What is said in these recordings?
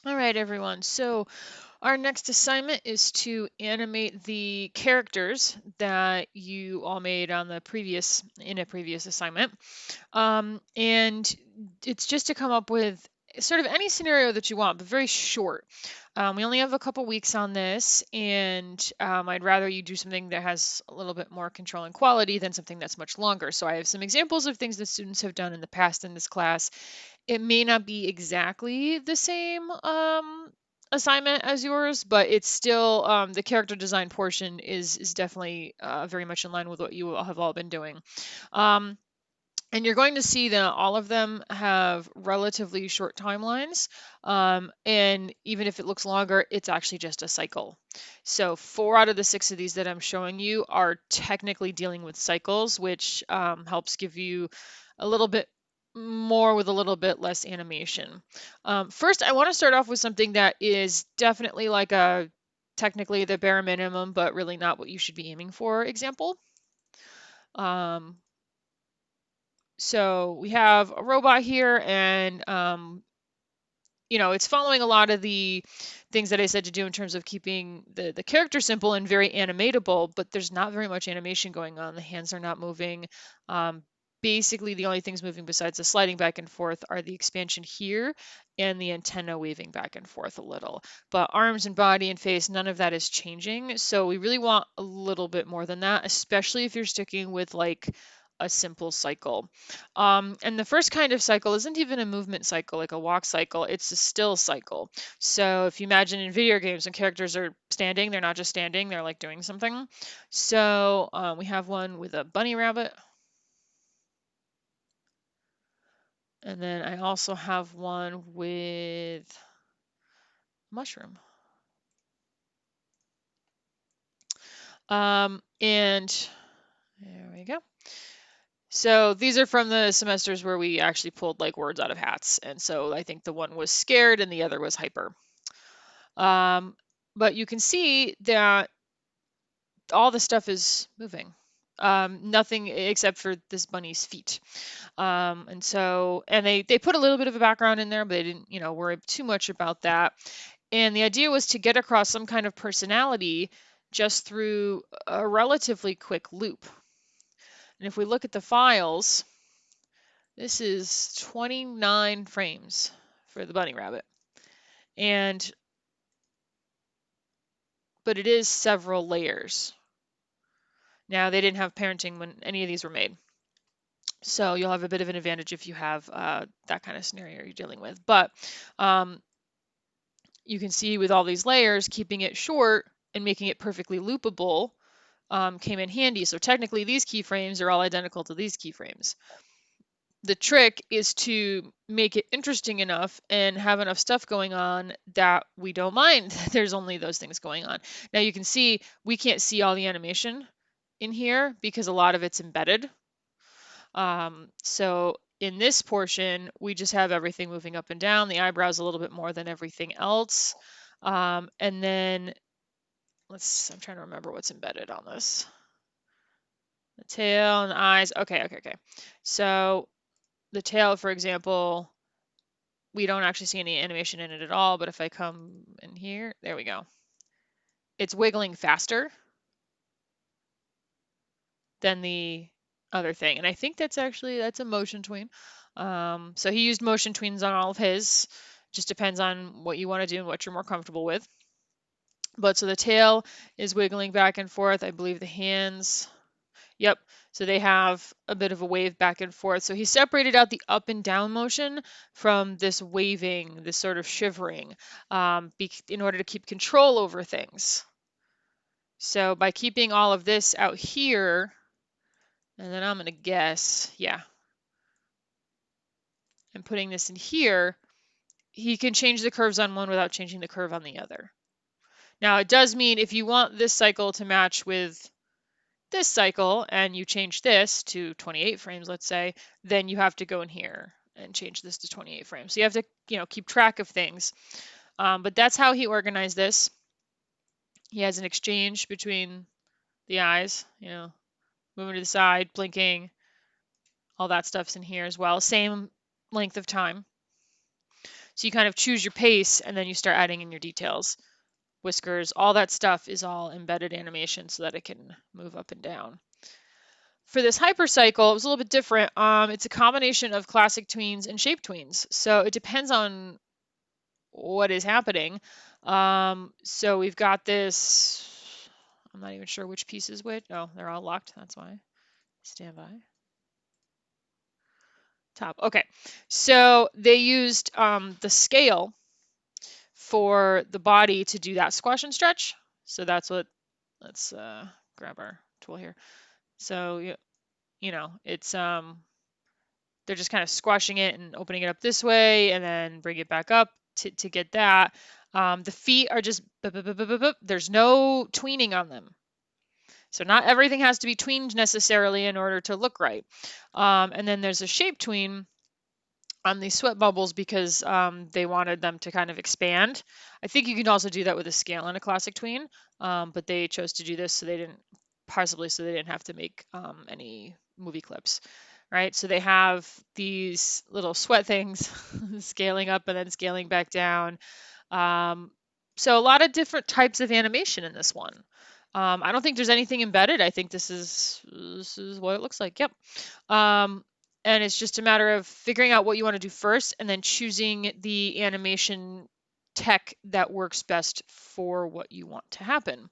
All right, everyone. So our next assignment is to animate the characters that you all made on the in a previous assignment. And it's just to come up with sort of any scenario that you want, but very short. We only have a couple weeks on this, and I'd rather you do something that has a little bit more control and quality than something that's much longer. So I have some examples of things that students have done in the past in this class. It may not be exactly the same assignment as yours, but it's still the character design portion is definitely very much in line with what you have all been doing. Um, and you're going to see that all of them have relatively short timelines. And even if it looks longer, it's actually just a cycle. So 4 out of the 6 of these that I'm showing you are technically dealing with cycles, which helps give you a little bit more with a little bit less animation. First, I want to start off with something that is definitely like a technically the bare minimum, but really not what you should be aiming for example. Um, so we have a robot here, and it's following a lot of the things that I said to do in terms of keeping the character simple and very animatable, but there's not very much animation going on. The hands are not moving. Um, Basically, the only things moving besides the sliding back and forth are the expansion here and the antenna waving back and forth a little. But arms and body and face, none of that is changing. So we really want a little bit more than that, especially if you're sticking with like a simple cycle. And the first kind of cycle isn't even a movement cycle, like a walk cycle, it's a still cycle. So if you imagine in video games when characters are standing, they're not just standing, they're like doing something. So we have one with a bunny rabbit. And then I also have one with mushroom. And there we go. So these are from the semesters where we actually pulled like words out of hats. And so I think the one was scared and the other was hyper. Um, but you can see that all the stuff is moving. Nothing except for this bunny's feet. And they put a little bit of a background in there, but they didn't, worry too much about that. And the idea was to get across some kind of personality just through a relatively quick loop. And if we look at the files, this is 29 frames for the bunny rabbit. But it is several layers. Now, they didn't have parenting when any of these were made. So you'll have a bit of an advantage if you have that kind of scenario you're dealing with. But um, you can see with all these layers, keeping it short and making it perfectly loopable came in handy. So technically, these keyframes are all identical to these keyframes. The trick is to make it interesting enough and have enough stuff going on that we don't mind there's only those things going on. Now you can see we can't see all the animation in here because a lot of it's embedded. So in this portion, we just have everything moving up and down, the eyebrows a little bit more than everything else. And then I'm trying to remember what's embedded on this. The tail and the eyes. Okay. So the tail, for example, we don't actually see any animation in it at all, but if I come in here, there we go. It's wiggling faster than the other thing. And I think that's a motion tween. So he used motion tweens on all of his. Just depends on what you want to do and what you're more comfortable with. But so the tail is wiggling back and forth. I believe the hands, yep. So they have a bit of a wave back and forth. So he separated out the up and down motion from this waving, this sort of shivering, in order to keep control over things. So by keeping all of this out here, and then I'm going to guess, yeah, and putting this in here, he can change the curves on one without changing the curve on the other. Now, it does mean if you want this cycle to match with this cycle and you change this to 28 frames, let's say, then you have to go in here and change this to 28 frames. So you have to, keep track of things. But that's how he organized this. He has an exchange between the eyes, moving to the side, blinking, all that stuff's in here as well. Same length of time. So you kind of choose your pace and then you start adding in your details. Whiskers, all that stuff is all embedded animation so that it can move up and down. For this hypercycle, it was a little bit different. It's a combination of classic tweens and shape tweens. So it depends on what is happening. So we've got this, I'm not even sure which piece is which. Oh, they're all locked, that's why. Stand by. Top, okay. So they used the scale for the body to do that squash and stretch. So that's what, let's grab our tool here. So, you know, it's, they're just kind of squashing it and opening it up this way and then bring it back up to get that. The feet are just, there's no tweening on them. So not everything has to be tweened necessarily in order to look right. And then there's a shape tween on these sweat bubbles because they wanted them to kind of expand. I think you can also do that with a scale and a classic tween, but they chose to do this so they didn't, possibly so they didn't have to make any movie clips, right? So they have these little sweat things scaling up and then scaling back down. So a lot of different types of animation in this one. I don't think there's anything embedded. I think this is what it looks like. Yep. And it's just a matter of figuring out what you want to do first and then choosing the animation tech that works best for what you want to happen.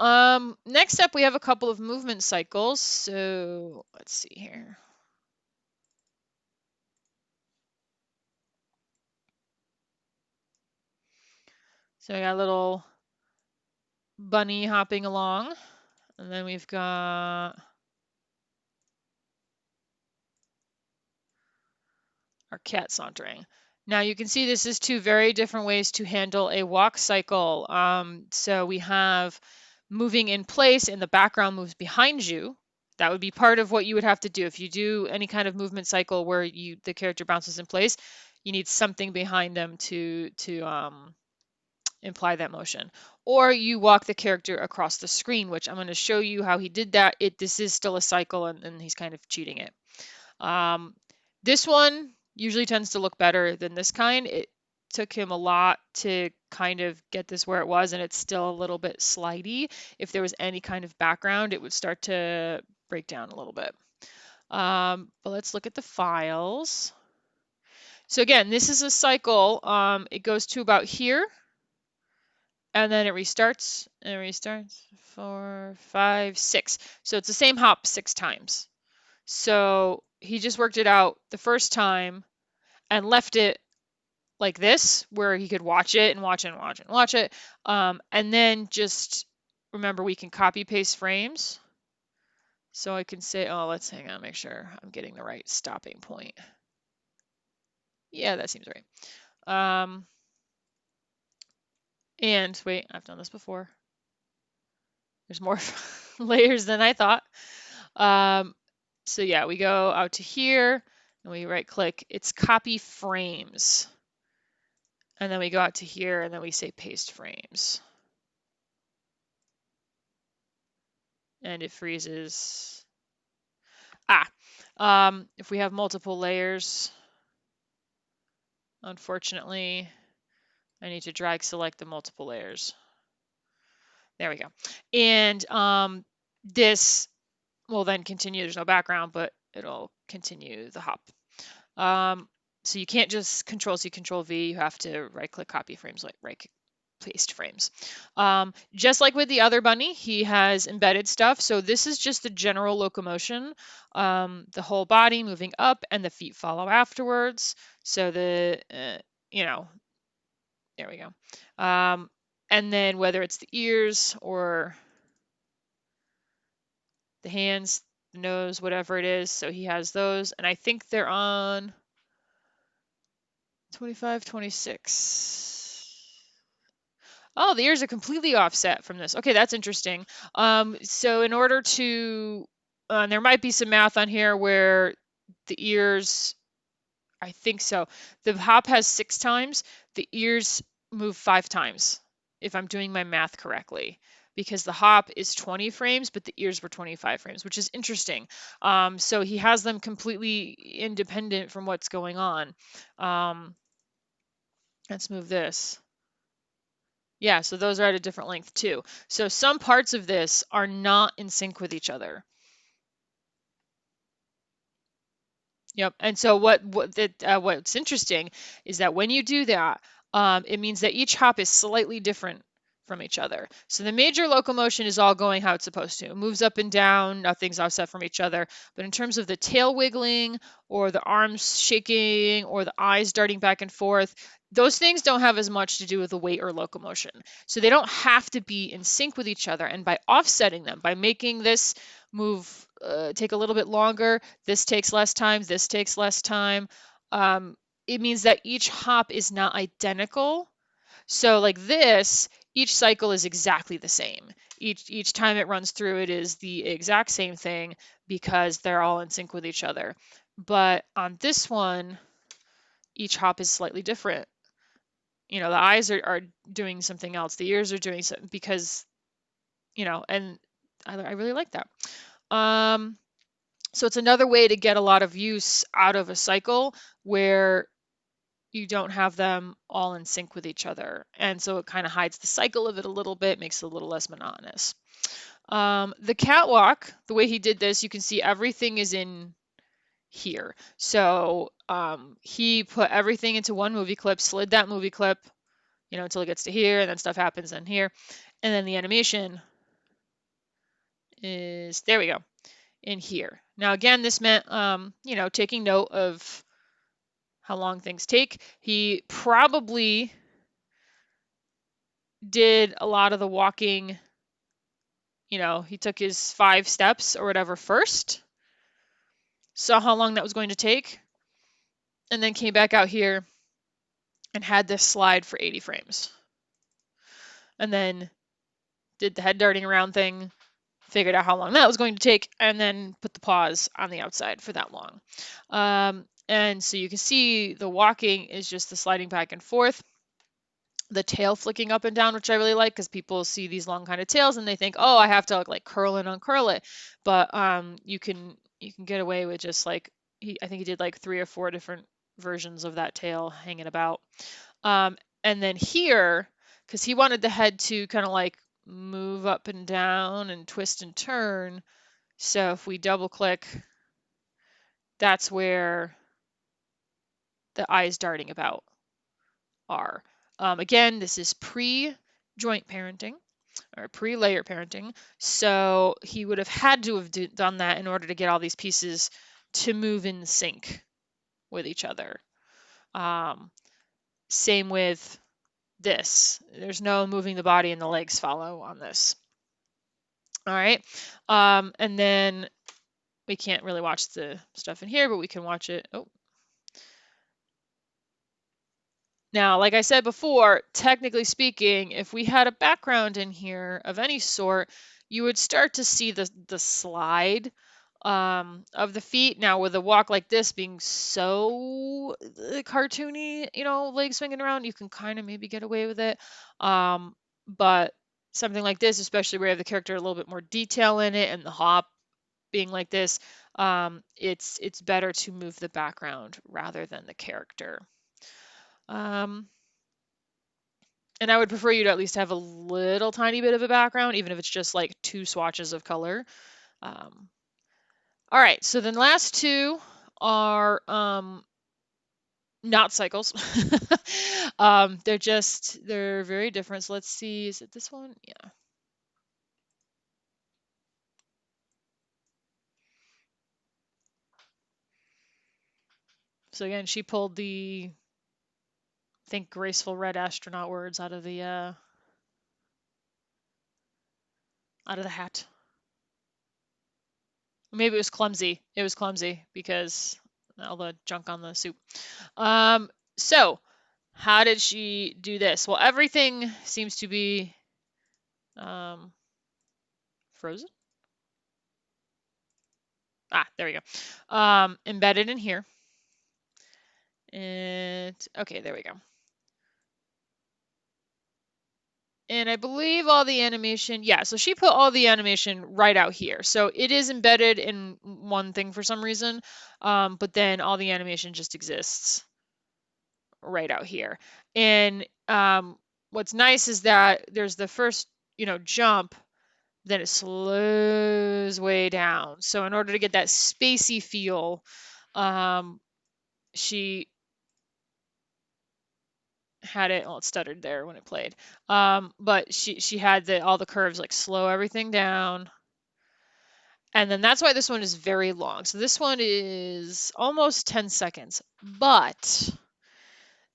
Next up, we have a couple of movement cycles. So let's see here. So we got a little bunny hopping along, and then we've got our cat sauntering. Now you can see this is two very different ways to handle a walk cycle. So we have moving in place and the background moves behind you. That would be part of what you would have to do. If you do any kind of movement cycle where the character bounces in place, you need something behind them to imply that motion. Or you walk the character across the screen, which I'm going to show you how he did that. This is still a cycle and he's kind of cheating it. This one usually tends to look better than this kind. It took him a lot to kind of get this where it was, and it's still a little bit slidey. If there was any kind of background, it would start to break down a little bit. But let's look at the files. So again, this is a cycle. It goes to about here, and then it restarts, and restarts, 4, 5, 6. So it's the same hop 6 times. So he just worked it out the first time and left it like this, where he could watch it and watch it and watch it and watch it. And then just remember, we can copy paste frames. So I can say, oh, let's hang on, make sure I'm getting the right stopping point. Yeah, that seems right. And wait, I've done this before. There's more layers than I thought. So yeah, we go out to here and we right click, it's copy frames. And then we go out to here and then we say paste frames. And it freezes. If we have multiple layers, unfortunately, I need to drag select the multiple layers. There we go. And this will then continue. There's no background, but it'll continue the hop. So you can't just Control-C, Control-V. You have to right-click copy frames, like right paste frames. Just like with the other bunny, he has embedded stuff. So this is just the general locomotion, the whole body moving up and the feet follow afterwards. So you know, there we go. And then whether it's the ears or the hands, the nose, whatever it is. So he has those. And I think they're on 25, 26. Oh, the ears are completely offset from this. Okay, that's interesting. So in order to, there might be some math on here where the ears, I think so. The hop has 6 times. The ears move 5 times, if I'm doing my math correctly, because the hop is 20 frames, but the ears were 25 frames, which is interesting. So he has them completely independent from what's going on. Let's move this. Yeah, so those are at a different length too. So some parts of this are not in sync with each other. Yep. And so what's interesting is that when you do that, it means that each hop is slightly different from each other. So the major locomotion is all going how it's supposed to. It moves up and down, nothing's offset from each other. But in terms of the tail wiggling or the arms shaking or the eyes darting back and forth, those things don't have as much to do with the weight or locomotion. So they don't have to be in sync with each other. And by offsetting them, by making this move take a little bit longer, this takes less time, this takes less time, it means that each hop is not identical. So like this, each cycle is exactly the same. Each time it runs through, it is the exact same thing because they're all in sync with each other. But on this one, each hop is slightly different. You know, the eyes are doing something else. The ears are doing something because, and I really like that. So it's another way to get a lot of use out of a cycle where you don't have them all in sync with each other. And so it kind of hides the cycle of it a little bit, makes it a little less monotonous. The catwalk, the way he did this, you can see everything is in here. So he put everything into one movie clip, slid that movie clip, until it gets to here, and then stuff happens in here. And then the animation is, there we go, in here. Now, again, this meant, taking note of how long things take. He probably did a lot of the walking, he took his 5 steps or whatever first, saw how long that was going to take, and then came back out here and had this slide for 80 frames. And then did the head darting around thing, figured out how long that was going to take, and then put the pause on the outside for that long. And so you can see the walking is just the sliding back and forth. The tail flicking up and down, which I really like because people see these long kind of tails and they think, oh, I have to like curl and uncurl it. But you can get away with just like I think he did like 3 or 4 different versions of that tail hanging about. And then here, because he wanted the head to kind of like move up and down and twist and turn. So if we double click, that's where the eyes darting about are. Again, this is pre-joint parenting or pre-layer parenting. So he would have had to have done that in order to get all these pieces to move in sync with each other. Same with this. There's no moving the body and the legs follow on this. All right. And then we can't really watch the stuff in here, but we can watch it. Oh. Now, like I said before, technically speaking, if we had a background in here of any sort, you would start to see the slide of the feet. Now, with a walk like this being so cartoony, legs swinging around, you can kind of maybe get away with it. But something like this, especially where you have the character a little bit more detail in it and the hop being like this, it's better to move the background rather than the character. And I would prefer you to at least have a little tiny bit of a background, even if it's just like 2 swatches of color. All right, so then last 2 are not cycles. They're very different. So let's see, is it this one? Yeah. So again, she pulled the, I think, graceful red astronaut words out of the hat. Maybe it was clumsy. It was clumsy because all the junk on the soup. So how did she do this? Well, everything seems to be frozen. There we go. Embedded in here. And okay, there we go. And I believe all the animation, yeah, so she put all the animation right out here. So it is embedded in one thing for some reason, but then all the animation just exists right out here. And what's nice is that there's the first, jump, then it slows way down. So in order to get that spacey feel, she had it, well, it stuttered there when it played. But she had all the curves like slow everything down. And then that's why this one is very long. So this one is almost 10 seconds. But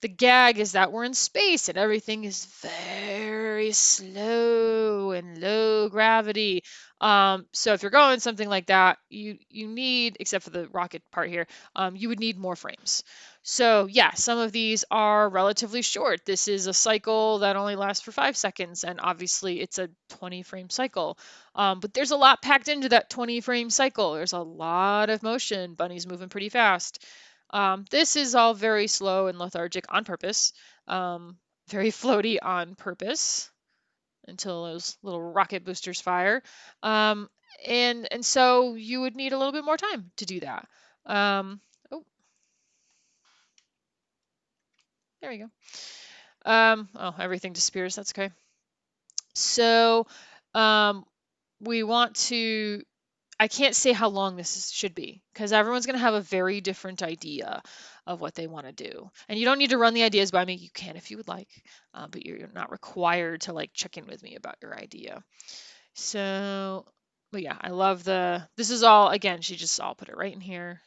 the gag is that we're in space and everything is very slow and low gravity. So if you're going something like that, you need, except for the rocket part here, you would need more frames. So yeah, some of these are relatively short. This is a cycle that only lasts for 5 seconds, and obviously it's a 20 frame cycle. But there's a lot packed into that 20 frame cycle. There's a lot of motion. Bunny's moving pretty fast. This is all very slow and lethargic on purpose, very floaty on purpose until those little rocket boosters fire. Um, and so you would need a little bit more time to do that. Oh, there you go. Oh, everything disappears. That's okay. So um, we want to I can't say how long should be because everyone's going to have a very different idea of what they want to do. And you don't need to run the ideas by me. You can if you would like, but you're not required to like check in with me about your idea. So, but yeah, I love this is all, again, I'll put it right in here.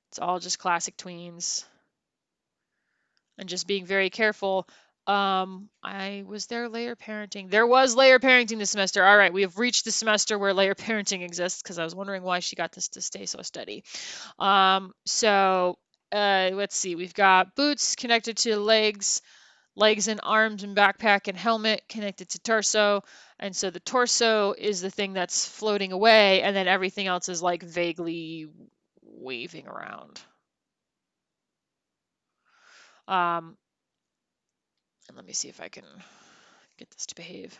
It's all just classic tweens and just being very careful. Was there layer parenting? There was layer parenting this semester. All right, we have reached the semester where layer parenting exists because I was wondering why she got this to stay so steady. Let's see. We've got boots connected to legs and arms and backpack and helmet connected to torso. And so the torso is the thing that's floating away, and then everything else is like vaguely waving around. Um, and let me see if I can get this to behave.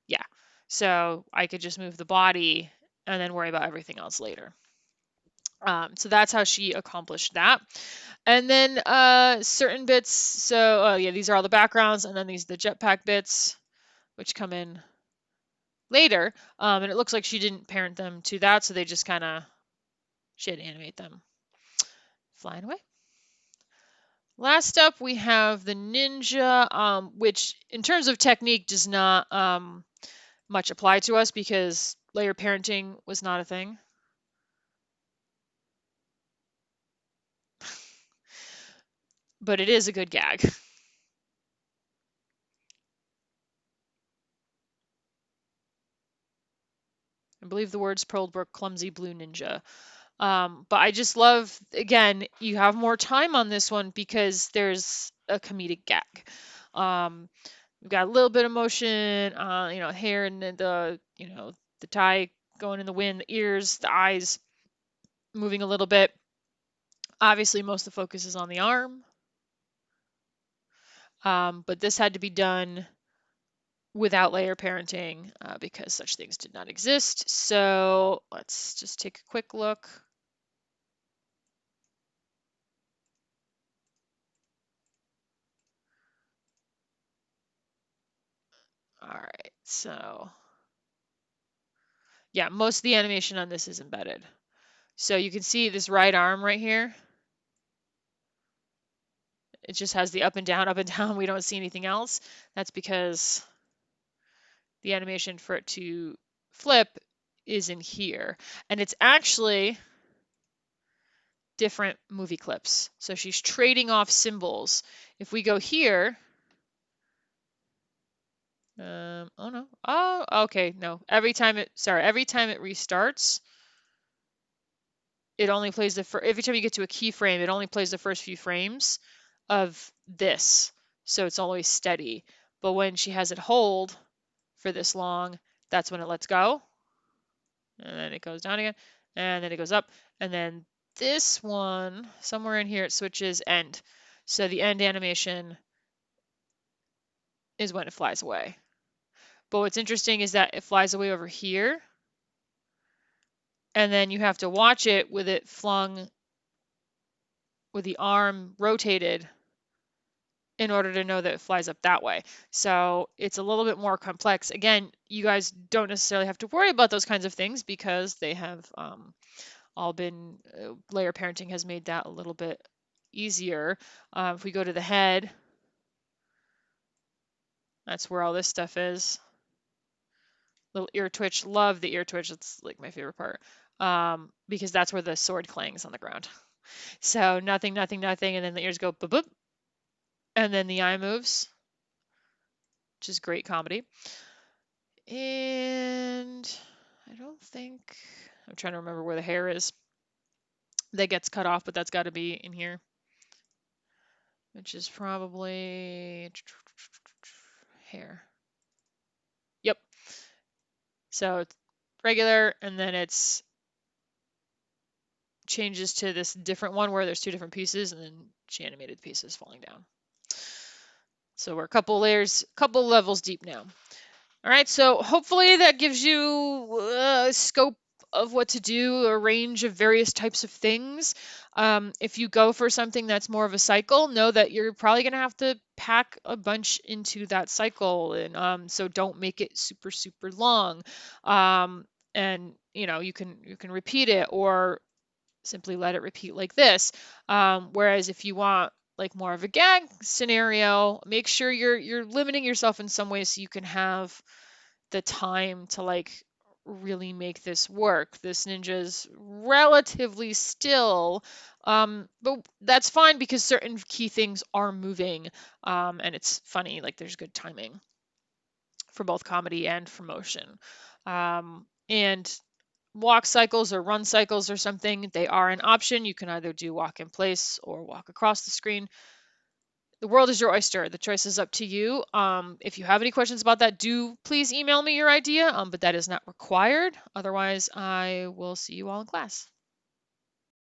Yeah. So I could just move the body and then worry about everything else later. So that's how she accomplished that. And then certain bits, so yeah, these are all the backgrounds, and then these are the jetpack bits, which come in later. And it looks like she didn't parent them to that, so they just she had to animate them flying away. Last up, we have the ninja, which in terms of technique does not much apply to us because layer parenting was not a thing. But it is a good gag. I believe the words Pearlbrook clumsy blue ninja. But I just love, again, you have more time on this one because there's a comedic gag. We've got a little bit of motion, hair and the tie going in the wind, the ears, the eyes moving a little bit. Obviously, most of the focus is on the arm. But this had to be done without layer parenting because such things did not exist. So let's just take a quick look. All right, so yeah, most of the animation on this is embedded. So you can see this right arm right here. It just has the up and down, up and down. We don't see anything else. That's because the animation for it to flip is in here. And it's actually different movie clips. So she's trading off symbols. If we go here, oh no, oh, okay, no. Every time it restarts, it only plays every time you get to a keyframe, it only plays the first few frames of this. So it's always steady. But when she has it hold for this long, that's when it lets go. And then it goes down again, and then it goes up, and then this one, somewhere in here, it switches end. So the end animation is when it flies away. But what's interesting is that it flies away over here, and then you have to watch it with it flung with the arm rotated in order to know that it flies up that way. So it's a little bit more complex. Again, you guys don't necessarily have to worry about those kinds of things because they have all been, layer parenting has made that a little bit easier. If we go to the head, that's where all this stuff is. Little ear twitch, love the ear twitch. It's like my favorite part because that's where the sword clangs on the ground. So nothing, nothing, nothing, and then the ears go boop boop, and then the eye moves, which is great comedy. And I don't think, I'm trying to remember where the hair is that gets cut off, but that's got to be in here, which is probably hair. Yep. So it's regular, and then it's changes to this different one where there's two different pieces, and then she animated pieces falling down. So we're a couple layers, couple levels deep now. All right, so hopefully that gives you a scope of what to do, a range of various types of things. If you go for something that's more of a cycle, know that you're probably going to have to pack a bunch into that cycle, and so don't make it super, super long. And you can repeat it or simply let it repeat like this. Whereas if you want like more of a gag scenario, make sure you're limiting yourself in some ways so you can have the time to like really make this work. This ninja's relatively still, but that's fine because certain key things are moving, and it's funny. Like there's good timing for both comedy and for motion. And walk cycles or run cycles or something, they are an option. You can either do walk in place or walk across the screen. The world is your oyster. The choice is up to you. If you have any questions about that, do please email me your idea, but that is not required. Otherwise, I will see you all in class.